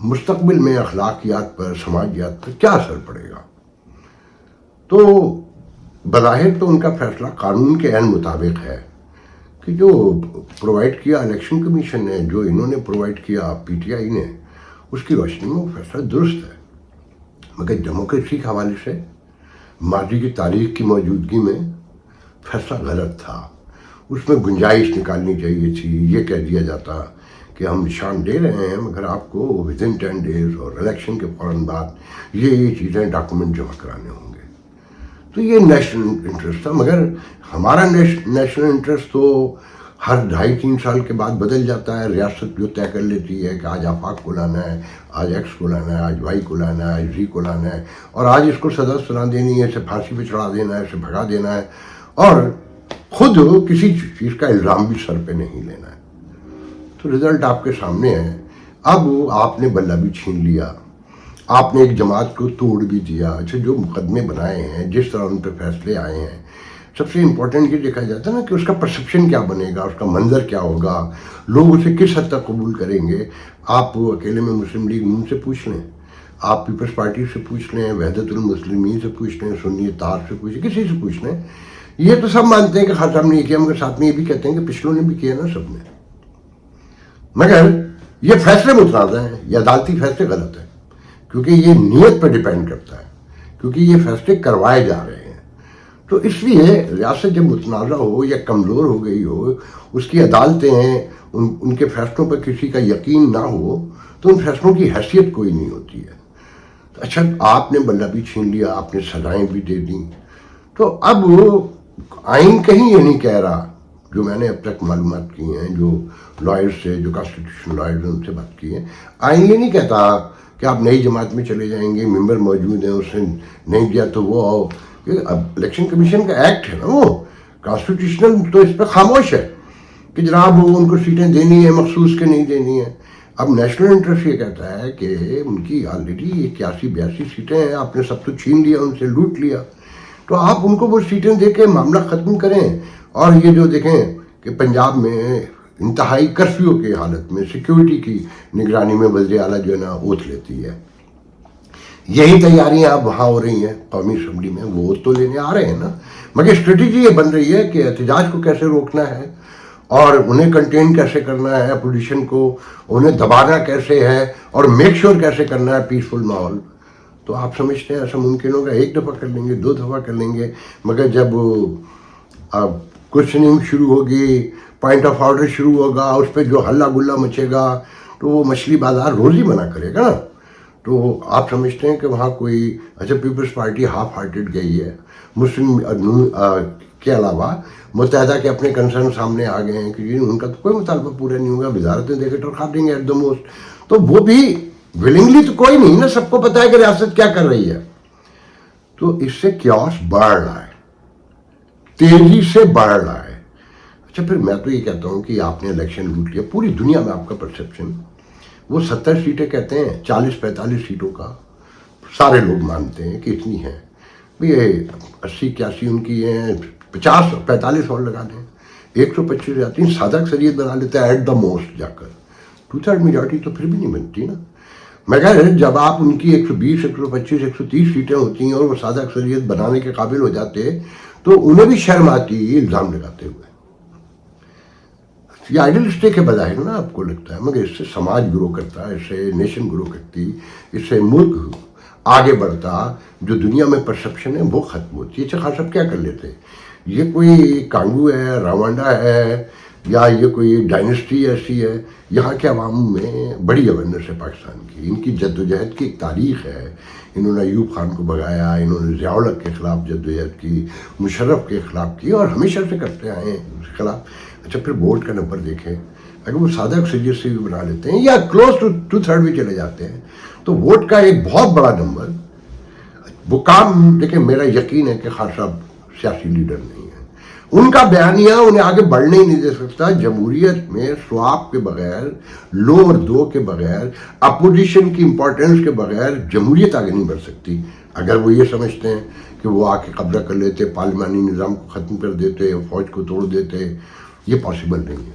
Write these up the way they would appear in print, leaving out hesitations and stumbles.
مستقبل میں اخلاقیات پر، سماجیات پر کیا اثر پڑے گا؟ تو بظاہر تو ان کا فیصلہ قانون کے عین مطابق ہے کہ جو پرووائڈ کیا الیکشن کمیشن نے، جو انہوں نے پرووائڈ کیا پی ٹی آئی نے، اس کی روشنی میں وہ فیصلہ درست ہے. مگر ڈیموکریسی کے حوالے سے ماضی کی تاریخ کی موجودگی میں فیصلہ غلط تھا. اس میں گنجائش نکالنی چاہیے تھی. یہ کہہ دیا جاتا کہ ہم نشان دے رہے ہیں مگر آپ کو ودن 10 days اور الیکشن کے فوراً بعد یہ چیزیں ڈاکومنٹ جمع کرانے ہوں گے. تو یہ نیشنل انٹرسٹ تھا. مگر ہمارا نیشنل انٹرسٹ تو ہر 2.5-3 سال کے بعد بدل جاتا ہے. ریاست جو طے کر لیتی ہے کہ آج آفاق کو لانا ہے، آج ایکس کو لانا ہے، آج وائی کو لانا ہے، آج زی کو لانا ہے، اور آج اس کو سزا سنا دینی ہے، اسے پھانسی پہ چڑھا دینا ہے، اسے بھگا دینا ہے، اور خود کسی چیز کا الزام بھی سر پہ نہیں لینا ہے. تو رزلٹ آپ کے سامنے ہے. اب آپ نے بلہ بھی چھین لیا، آپ نے ایک جماعت کو توڑ بھی دیا. اچھا، جو مقدمے بنائے ہیں، جس طرح ان پہ فیصلے آئے ہیں، سب سے امپورٹنٹ یہ دیکھا جاتا ہے نا کہ اس کا پرسیپشن کیا بنے گا، اس کا منظر کیا ہوگا، لوگ اسے کس حد تک قبول کریں گے. آپ اکیلے میں مسلم لیگ نون سے پوچھ لیں، آپ پیپلز پارٹی سے پوچھ لیں، وحدت المسلمین سے پوچھ لیں، سنی اتحاد سے پوچھ لیں، کسی سے پوچھ لیں، یہ تو سب مانتے ہیں کہ خان صاحب نے یہ کیا، مگر ساتھ میں یہ بھی کہتے ہیں کہ پچھلوں نے بھی کیا نا سب نے. مگر یہ فیصلے متنازع ہیں، یہ عدالتی فیصلے غلط ہیں، کیونکہ یہ نیت پر ڈیپینڈ کرتا ہے، کیونکہ یہ فیصلے کروائے جا رہے ہیں. تو اس لیے ریاست جب متنازع ہو یا کمزور ہو گئی ہو، اس کی عدالتیں ہیں، ان کے فیصلوں پر کسی کا یقین نہ ہو، تو ان فیصلوں کی حیثیت کوئی نہیں ہوتی ہے. اچھا، آپ نے بلہ بھی چھین لیا، آپ نے سزائیں بھی دے دیں. تو اب آئین کہیں یہ نہیں کہہ رہا، جو میں نے اب تک معلومات کی ہیں، جو لائر سے، جو کانسٹیٹیوشن لائر ان سے بات کی ہے، آئین یہ نہیں کہتا کہ آپ نئی جماعت میں چلے جائیں گے، ممبر موجود ہیں، اس نے نہیں دیا تو وہ آؤ. اب الیکشن کمیشن کا ایکٹ ہے نا، وہ کانسٹیٹیوشنل تو اس پہ خاموش ہے کہ جناب وہ ان کو سیٹیں دینی ہے مخصوص کے نہیں دینی ہے. اب نیشنل انٹرسٹ یہ کہتا ہے کہ ان کی آلریڈی 81-82 سیٹیں ہیں، آپ نے سب تو چھین لیا، ان سے لوٹ لیا، تو آپ ان کو وہ سیٹیں دے کے معاملہ ختم کریں. اور یہ جو دیکھیں کہ پنجاب میں انتہائی کرفیو کی حالت میں سیکیورٹی کی نگرانی میں وزیر اعلیٰ جو ہے نا اوتھ لیتی ہے. یہی تیاریاں اب وہاں ہو رہی ہیں قومی اسمبلی میں، وہ اوتھ تو لینے آ رہے ہیں نا. مگر اسٹریٹجی یہ بن رہی ہے کہ احتجاج کو کیسے روکنا ہے، اور انہیں کنٹین کیسے کرنا ہے، اپوزیشن کو انہیں دبانا کیسے ہے، اور میک شور کیسے کرنا ہے پیسفل ماحول. تو آپ سمجھتے ہیں ایسا ممکن ہوگا؟ ایک دفعہ کر لیں گے، 2 دفعہ کر لیں گے، مگر جب کوشچننگ شروع ہوگی، پوائنٹ آف آرڈر شروع ہوگا، اس پہ جو ہلا گلا مچے گا، تو وہ مچھلی بازار روز ہی منع کرے گا نا. تو آپ سمجھتے ہیں کہ وہاں کوئی، اچھا پیپلز پارٹی ہاف ہارٹیڈ گئی ہے، مسلم کے علاوہ متحدہ کے اپنے کنسرن سامنے آ گئے ہیں کہ ان کا تو کوئی مطالبہ پورا نہیں ہوگا، وزارتیں دے کے ٹرکا دیں گے ایٹ دا موسٹ. تو وہ بھی ولنگلی تو کوئی نہیں نا، سب کو پتہ ہے کہ ریاست کیا کر رہی ہے. تو اس سے کیوس بڑھ رہا ہے، تیزی سے بڑھ رہا ہے. اچھا، پھر میں تو یہ کہتا ہوں کہ آپ نے الیکشن لوٹ لیا. پوری دنیا میں آپ کا پرسیپشن، وہ 70 سیٹیں کہتے ہیں، 40-45 سیٹوں کا سارے لوگ مانتے ہیں کہ اتنی ہیں. یہ 80-81 ان کی ہیں، 50-45 اور لگا دیں، 125 آتی ہیں. سادہ اکثریت بنا لیتا ہے ایٹ دا موسٹ جا کر. 2/3 میجارٹی تو پھر بھی نہیں بنتی نا. مگر جب آپ ان کی 120, 125, 130 سیٹیں ہوتی ہیں اور وہ سادہ اکثریت بنانے کے قابل ہو جاتے، تو انہیں بھی شرم آتی ہے الزام لگاتے ہوئے. یہ آئیڈلسٹک ہے بظاہر نا آپ کو لگتا ہے، مگر اس سے سماج گرو کرتا ہے، اس سے نیشن گرو کرتی، اس سے ملک آگے بڑھتا. جو دنیا میں پرسپشن ہے وہ ختم ہوتی ہے. اچھا خاص کیا کر لیتے، یہ کوئی کانگو ہے، راونڈا ہے، یا یہ کوئی ڈائنسٹی ایسی ہے. یہاں کے عوام میں بڑی اویئرنیس ہے پاکستان کی، ان کی جدوجہد کی ایک تاریخ ہے. انہوں نے ایوب خان کو بھگایا، انہوں نے ضیاء الحق کے خلاف جدوجہد کی، مشرف کے خلاف کی، اور ہمیشہ سے کرتے آئے ہیں اس کے خلاف. اچھا، پھر ووٹ کا نمبر دیکھیں، اگر وہ سادہ اکثریت سے بھی بنا لیتے ہیں یا کلوز ٹو 2/3 بھی چلے جاتے ہیں، تو ووٹ کا ایک بہت بڑا نمبر. وہ کام دیکھیں، میرا یقین ہے کہ خان صاحب سیاسی لیڈر نہیں ہیں. ان کا بیانیہ انہیں آگے بڑھنے ہی نہیں دے سکتا. جمہوریت میں سواب کے بغیر، لو اور دو کے بغیر، اپوزیشن کی امپورٹنس کے بغیر جمہوریت آگے نہیں بڑھ سکتی. اگر وہ یہ سمجھتے ہیں کہ وہ آ کے قبضہ کر لیتے، پارلیمانی نظام کو ختم کر دیتے، فوج کو توڑ دیتے، یہ پاسبل نہیں ہے.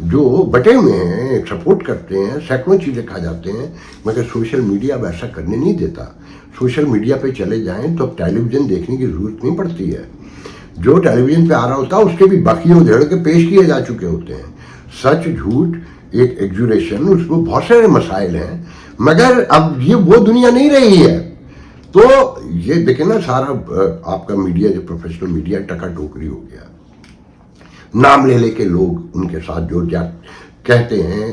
جو بٹے ہوئے ہیں سپورٹ کرتے ہیں, سینکڑوں چیزیں کھا جاتے ہیں, مگر سوشل میڈیا اب ایسا کرنے نہیں دیتا. سوشل میڈیا پہ چلے جائیں تو اب ٹیلی ویژن دیکھنے کی ضرورت نہیں پڑتی ہے. جو ٹیلی ویژن پہ آ رہا ہوتا ہے اس کے بھی بقیے ادھیڑ کے پیش کیے جا چکے ہوتے ہیں. سچ جھوٹ ایک ایگزوریشن, اس میں بہت سارے مسائل ہیں, مگر اب یہ وہ دنیا نہیں رہی ہے. تو یہ دیکھیں نا, سارا آپ کا میڈیا جو پروفیشنل میڈیا ٹکا ٹوکری ہو گیا. نام لے لے کے لوگ ان کے ساتھ جو کہتے ہیں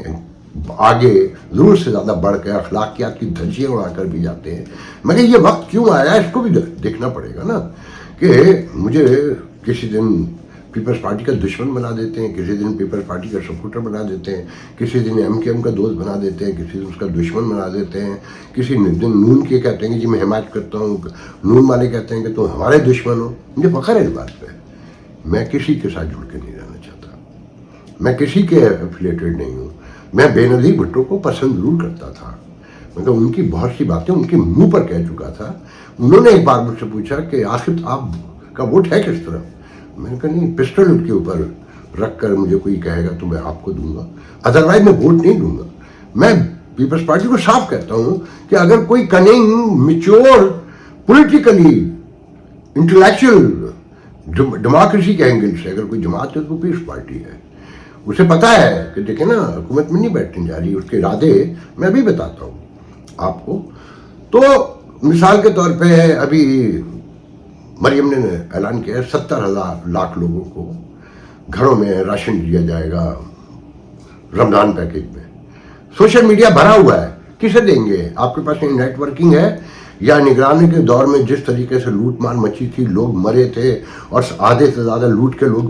آگے ضرور سے زیادہ بڑھ کے اخلاقیات کی دھجیاں اڑا کر بھی جاتے ہیں. مگر یہ وقت کیوں آیا اس کو بھی دیکھنا پڑے گا نا, کہ مجھے کسی دن پیپلز پارٹی کا دشمن بنا دیتے ہیں, کسی دن پیپلز پارٹی کا سپورٹر بنا دیتے ہیں, کسی دن ایم کے ایم کا دوست بنا دیتے ہیں, کسی دن اس کا دشمن بنا دیتے ہیں, کسی دن نون کے کہتے ہیں کہ جی میں حمایت کرتا ہوں, نون والے کہتے ہیں کہ تم ہمارے دشمن ہو. مجھے فخر ہے اس بات پہ, میں کسی کے ساتھ جڑ کے نہیں رہنا چاہتا, میں کسی کے ایفیلیٹڈ نہیں ہوں. میں بے نظیر بھٹو کو پسند ضرور کرتا تھا, مگر ان کی بہت سی باتیں ان کے منہ پر کہہ چکا تھا. انہوں نے ایک بار مجھ سے پوچھا کہ آخر آپ کا ووٹ ہے کس طرف. میں نے کہا نہیں, پسٹل ان کے اوپر رکھ کر مجھے کوئی کہے گا تو میں آپ کو دوں گا, ادروائز میں ووٹ نہیں دوں گا. میں پیپلز پارٹی کو صاف کہتا ہوں کہ اگر کوئی کننگ میچور پولیٹیکلی انٹلیکچوئل ڈیموکریسی کے اینگل سے اگر کوئی جماعت ہے تو پیپلز پارٹی ہے. اسے پتا ہے کہ دیکھیں نا حکومت میں نہیں بیٹھنے جا رہی, اس کے ارادے میں ابھی بتاتا ہوں آپ کو. تو مثال کے طور پہ ابھی مریم نے اعلان کیا ہے 70,000 لاکھ لوگوں کو گھروں میں راشن دیا جائے گا رمضان پیکیج میں. سوشل میڈیا بھرا ہوا ہے, کسے دیں گے؟ آپ کے پاس نیٹ ورکنگ ہے یا نگرانی کے دور میں جس طریقے سے لوٹ مار مچی تھی, لوگ مرے تھے اور آدھے سے زیادہ لوٹ کے لوگ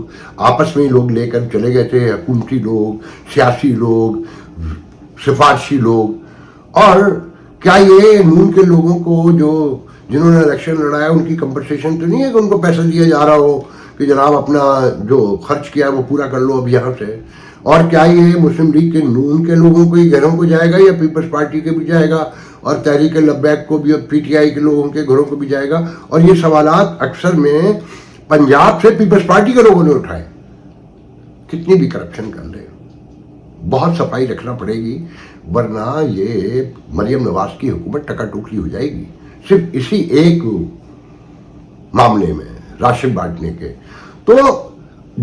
آپس میں ہی لوگ لے کر چلے گئے تھے, حکومتی لوگ, سیاسی لوگ, سفارشی لوگ. اور کیا یہ نون کے لوگوں کو جو جنہوں نے الیکشن لڑایا ان کی کمپنسیشن تو نہیں ہے کہ ان کو پیسہ دیا جا رہا ہو کہ جناب اپنا جو خرچ کیا وہ پورا کر لو اب یہاں سے؟ اور کیا یہ مسلم لیگ کے نون کے لوگوں کو ہی گھروں کو جائے گا یا پیپلز پارٹی کے بھی جائے گا اور تحریک لبیک کو بھی اور پی ٹی آئی کے لوگوں کے گھروں کو بھی جائے گا؟ اور یہ سوالات اکثر میں پنجاب سے پیپلز پارٹی کے لوگوں نے اٹھائے. کتنی بھی کرپشن کر لے, بہت صفائی رکھنا پڑے گی, ورنہ یہ مریم نواز کی حکومت ٹکا ٹوکری ہو جائے گی صرف اسی ایک معاملے میں, راشن بانٹنے کے. تو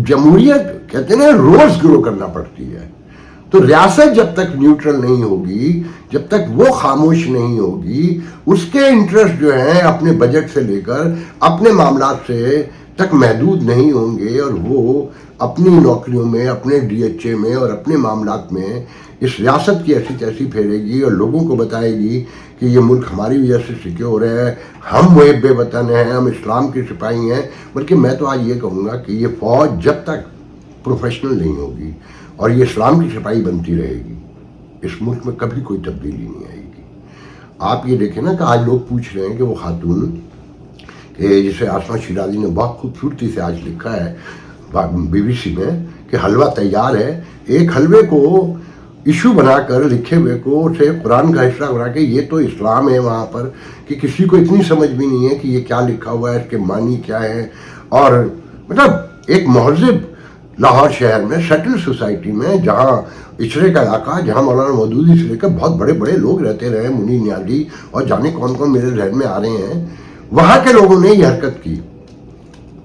جمہوریت کہتے ہیں نا روز گرو کرنا پڑتی ہے. تو ریاست جب تک نیوٹرل نہیں ہوگی, جب تک وہ خاموش نہیں ہوگی, اس کے انٹرسٹ جو ہیں اپنے بجٹ سے لے کر اپنے معاملات سے تک محدود نہیں ہوں گے, اور وہ اپنی نوکریوں میں, اپنے ڈی ایچ اے میں اور اپنے معاملات میں اس ریاست کی ایسی تیسی پھیرے گی اور لوگوں کو بتائے گی کہ یہ ملک ہماری وجہ سے سیکیور ہے, ہم وہ بے وطن ہیں, ہم اسلام کے سپاہی ہیں. بلکہ میں تو آج یہ کہوں گا کہ یہ فوج جب تک پروفیشنل نہیں ہوگی اور یہ اسلام کی سپاہی بنتی رہے گی, اس ملک میں کبھی کوئی تبدیلی نہیں آئے گی. آپ یہ دیکھیں نا کہ آج لوگ پوچھ رہے ہیں کہ وہ خاتون کہ جسے آسما شیرازی نے بہت خوبصورتی سے آج لکھا ہے بی بی سی میں کہ حلوہ تیار ہے, ایک حلوے کو ایشو بنا کر لکھے ہوئے کو اسے قرآن کا حصہ بنا کے یہ تو اسلام ہے وہاں پر کہ کسی کو اتنی سمجھ بھی نہیں ہے کہ یہ کیا لکھا ہوا ہے, اس کے معنی کیا ہے. اور مطلب ایک مہذب لاہور شہر میں سیٹل سوسائٹی میں جہاں اچرے کا علاقہ, جہاں مولانا مودودی سے لے کر بہت بڑے بڑے لوگ رہتے رہے, منی نیازی اور جانے کون کون میرے ذہن میں آ رہے ہیں, وہاں کے لوگوں نے یہ حرکت کی.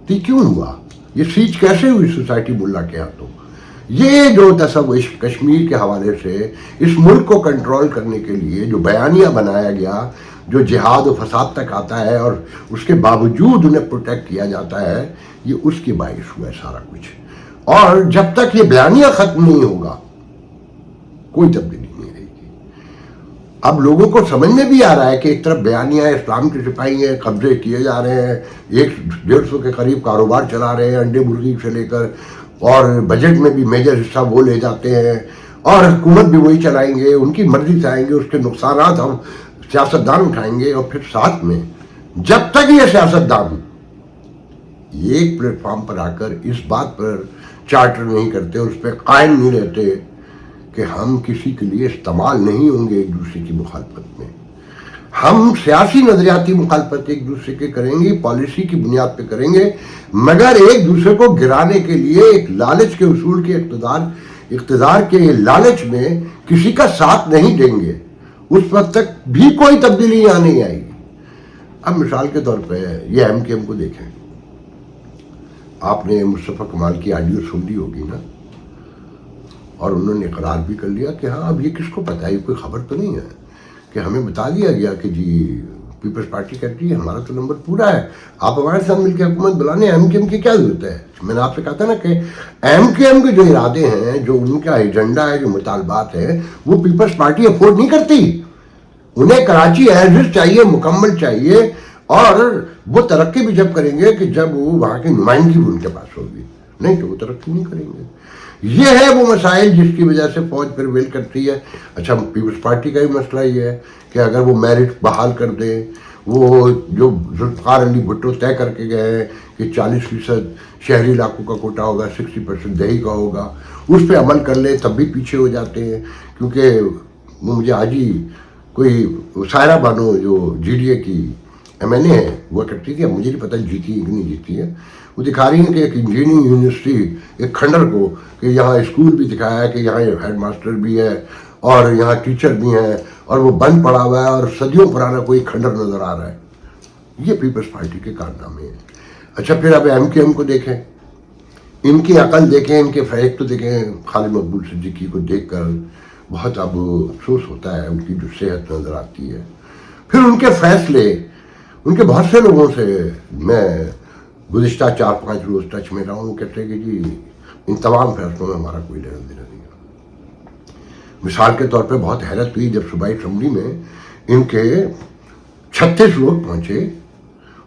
تو کیوں ہوا یہ سیچ کیسے ہوئی سوسائٹی ملا کے ہاتھوں؟ یہ جو تصور کشمیر کے حوالے سے اس ملک کو کنٹرول کرنے کے لیے جو بیانیہ بنایا گیا, جو جہاد و فساد تک آتا ہے اور اس کے باوجود انہیں پروٹیکٹ کیا جاتا ہے, یہ اس کی باعث ہوا ہے سارا کچھ. اور جب تک یہ بیانیہ ختم نہیں ہوگا کوئی تبدیلی نہیں آئے گی. اب لوگوں کو سمجھ میں بھی آ رہا ہے کہ ایک طرف بیانیہ ہے, اسلام کے سپاہی ہیں, قبضے کیے جا رہے ہیں, 150 کے قریب کاروبار چلا رہے ہیں انڈے مرغی سے لے کر, اور بجٹ میں بھی میجر حصہ وہ لے جاتے ہیں, اور حکومت بھی وہی چلائیں گے, ان کی مرضی سے آئیں گے, اس کے نقصانات ہم سیاستدان اٹھائیں گے. اور پھر ساتھ میں جب تک یہ سیاستدان ایک پلیٹ فارم پر آ کر اس بات پر چارٹر نہیں کرتے, اس پہ قائم نہیں رہتے کہ ہم کسی کے لیے استعمال نہیں ہوں گے ایک دوسرے کی مخالفت میں, ہم سیاسی نظریاتی مخالفت ایک دوسرے کے کریں گے, پالیسی کی بنیاد پہ کریں گے, مگر ایک دوسرے کو گرانے کے لیے ایک لالچ کے اصول کے اقتدار اقتدار کے لالچ میں کسی کا ساتھ نہیں دیں گے اس وقت تک بھی کوئی تبدیلی یہاں نہیں آئے گی. اب مثال کے طور پہ یہ ایم کیو ایم کو دیکھیں. آپ نے مصطفیٰ کمال کی آڈیو سن لی ہوگی نا, اور انہوں نے اقرار بھی کر لیا کہ ہاں اب یہ کس کو پتہ ہے, کوئی خبر تو نہیں ہے کہ ہمیں بتا دیا گیا کہ جی پیپلز پارٹی کہتی ہے ہمارا تو نمبر پورا ہے, آپ ہمارے ساتھ مل کے حکومت بلانے, ایم کیو ایم کی کیا ضرورت ہے. میں نے آپ سے کہا تھا نا کہ ایم کیو ایم کے جو ارادے ہیں, جو ان کا ایجنڈا ہے, جو مطالبات ہیں, وہ پیپلز پارٹی افورڈ نہیں کرتی. انہیں کراچی ایز از چاہیے, مکمل چاہیے, اور وہ ترقی بھی جب کریں گے کہ جب وہ وہاں کی نمائندگی بھی ان کے پاس ہوگی, نہیں تو وہ ترقی نہیں کریں گے. یہ ہے وہ مسائل جس کی وجہ سے فوج پریویل کرتی ہے. اچھا پیپلز پارٹی کا بھی مسئلہ یہ ہے کہ اگر وہ میرٹ بحال کر دیں, وہ جو ذوالفقار علی بھٹو طے کر کے گئے ہیں کہ 40% شہری علاقوں کا کوٹا ہوگا, 60% دیہی کا ہوگا, اس پہ عمل کر لیں, تب بھی پیچھے ہو جاتے ہیں. کیونکہ وہ مجھے آج ہی کوئی سائرہ بانو جو جی ڈی اے کی ایم این اے ہے وہ کرتی تھی, اب مجھے نہیں پتہ جیتی ہے کہ نہیں جیتی ہے, وہ دکھا رہی ہیں کہ ایک انجینئرنگ یونیورسٹی ایک کھنڈر کو کہ یہاں اسکول بھی دکھایا ہے کہ یہاں ہیڈ ماسٹر بھی ہے اور یہاں ٹیچر بھی ہیں, اور وہ بند پڑا ہوا ہے اور صدیوں پرانا کوئی کھنڈر نظر آ رہا ہے. یہ پیپلز پارٹی کے کارنامے ہیں. اچھا پھر اب ایم کیو ایم کو دیکھیں, ان کی عقل دیکھیں, ان کے فریق تو دیکھیں. خالد مقبول صدیقی کو دیکھ کر بہت اب افسوس ہوتا ہے, ان کی جو صحت نظر آتی ہے. پھر ان کے فیصلے, ان کے بہت سے لوگوں سے میں گزشتہ 4-5 روز ٹچ میں رہا ہوں, کہتے ہیں کہ جی ان تمام فیصلوں میں ہمارا کوئی لینا دینا نہیں ہے. مثال کے طور پہ بہت حیرت ہوئی جب صوبائی اسمبلی میں ان کے 36 لوگ پہنچے,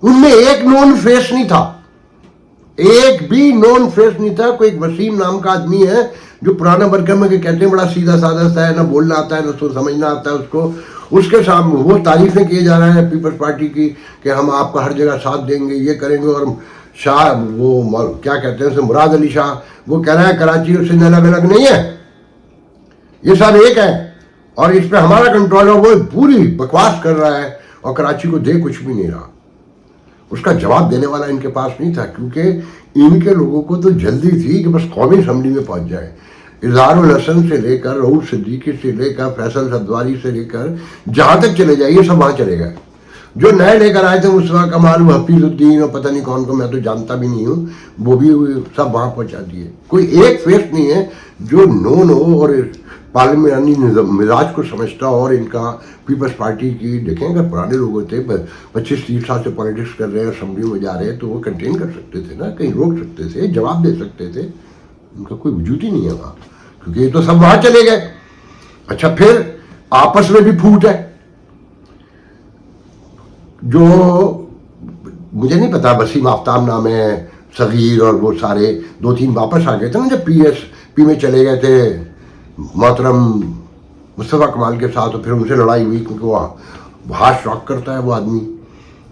ان میں ایک نون فیس نہیں تھا, ایک بھی نون فیس نہیں تھا. کوئی ایک وسیم نام کا آدمی ہے جو پرانا برکم ہے کہ کہتے ہیں بڑا سیدھا سادہ سا ہے, نہ بولنا آتا ہے نہ سمجھنا آتا ہے اس کو. اس کے سامنے وہ تعریفیں کیے جا رہے ہیں پیپلز پارٹی کی کہ ہم آپ کا ہر جگہ ساتھ دیں گے, یہ کریں گے. اور شاہ وہ کیا کہتے ہیں اسے, مراد علی شاہ, وہ کہہ رہا ہے کراچی اور سندھ الگ الگ نہیں ہے, یہ سب ایک ہے اور اس پہ ہمارا کنٹرول ہے. وہ پوری بکواس کر رہا ہے اور کراچی کو دے کچھ بھی نہیں رہا. اس کا جواب دینے والا ان کے پاس نہیں تھا, کیونکہ ان کے لوگوں کو تو جلدی تھی کہ بس قومی اسمبلی میں پہنچ جائے. اظہار الحسن سے لے کر رؤوف صدیقی سے لے کر فیصل صدواری سے لے کر جہاں تک چلے جائیے سب وہاں چلے گئے. جو نئے لے کر آئے تھے مصطفیٰ کمال, وہ حفیظ الدین اور پتہ نہیں کون کو میں تو جانتا بھی نہیں ہوں, وہ بھی سب وہاں پہنچا دیے. کوئی ایک فیس نہیں ہے جو نون ہو اور پارلیمانی مزاج کو سمجھتا ہو. اور ان کا پیپلز پارٹی کی دیکھیں, اگر پرانے لوگ ہوتے 25-30 سال سے پالیٹکس کر رہے ہیں, اسمبلی میں جا رہے ہیں, تو وہ کنٹین کر سکتے تھے نا, کہیں روک سکتے تھے, جواب دے سکتے تھے. ان کا کوئی وجود ہی نہیں ہے وہاں, کیونکہ یہ تو سب وہاں چلے گئے. اچھا پھر آپس میں بھی پھوٹ ہے. جو مجھے نہیں پتا, وسیم آفتاب نام ہے, صغیر اور وہ سارے 2-3 واپس آ گئے تھے نا جب پی ایس پی میں چلے گئے تھے محترم مصطفیٰ کمال کے ساتھ, اور پھر ان سے لڑائی ہوئی کیونکہ وہ ہارش راک کرتا ہے وہ آدمی,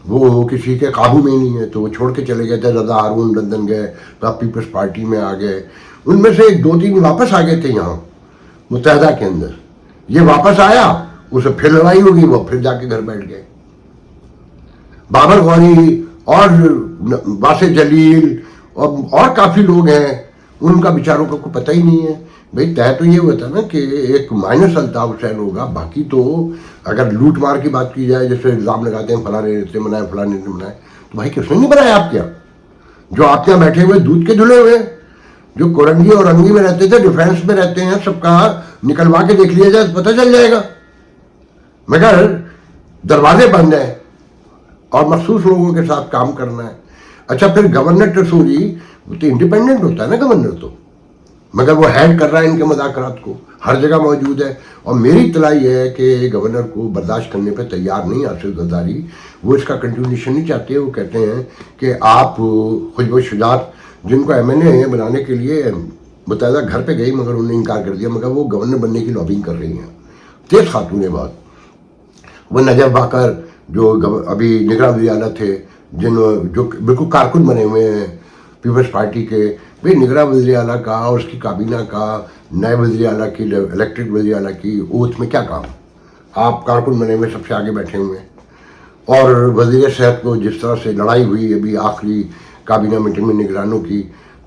وہ کسی کے قابو میں نہیں ہے, تو وہ چھوڑ کے چلے گئے تھے. رضا ہارون لندن گئے تو آپ پیپلز پارٹی میں آ گئے. ان میں سے 2-3 واپس آ گئے تھے یہاں متحدہ کے اندر. یہ واپس آیا, اسے پھر لڑائی ہوگی, وہ پھر جا کے گھر بیٹھ گئے. بابر غوری اور واسع جلیل اور کافی لوگ ہیں, ان کا بیچاروں کا کوئی پتہ ہی نہیں ہے. بھئی طے تو یہ ہوا تھا نا کہ ایک مائنس الطاف حسین ہوگا, باقی تو اگر لوٹ مار کی بات کی جائے, جیسے الزام لگاتے ہیں فلاں نے بنایا فلاں نے بنایا, تو بھائی کس نے نہیں بنایا آپ کیا؟ جو آپ کے یہاں بیٹھے ہوئے دودھ کے دھلے ہوئے, جو کورنگی اور رنگی میں رہتے تھے, ڈیفینس میں رہتے ہیں, سب کا نکلوا کے دیکھ لیا جائے پتہ چل جائے گا. مگر دروازے بند ہیں اور مخصوص لوگوں کے ساتھ کام کرنا ہے. اچھا پھر گورنر ٹسوری, وہ تو انڈیپینڈنٹ ہوتا ہے نا گورنر تو, مگر وہ ہیڈ کر رہا ہے ان کے مذاکرات کو, ہر جگہ موجود ہے. اور میری اطلاع یہ ہے کہ گورنر کو برداشت کرنے پہ تیار نہیں آصف زرداری, وہ اس کا کنٹینیوشن نہیں چاہتے. وہ کہتے ہیں کہ آپ خوشبو شجاعت جن کو ایم این اے بنانے کے لیے متحدہ گھر پہ گئی مگر انہوں نے انکار کر دیا, مگر وہ گورنر بننے کی لابنگ کر رہی ہیں. تیز خاتون ہے بات. وہ نجف باقر جو ابھی نگراں وزیر اعلیٰ تھے, جو بالکل کارکن بنے ہوئے ہیں پیپلز پارٹی کے, بھئی نگراں وزیر اعلیٰ کا اور اس کی کابینہ کا, نئے وزیر اعلیٰ کی, الیکٹڈ وزیر اعلیٰ کی اوتھ میں کیا کام؟ آپ کارکن بنے ہوئے سب سے آگے بیٹھے ہوئے ہیں. اور وزیر صحت کو جس طرح سے لڑائی ہوئی ابھی آخری کابینہ میٹنگ میں نگرانوں کی,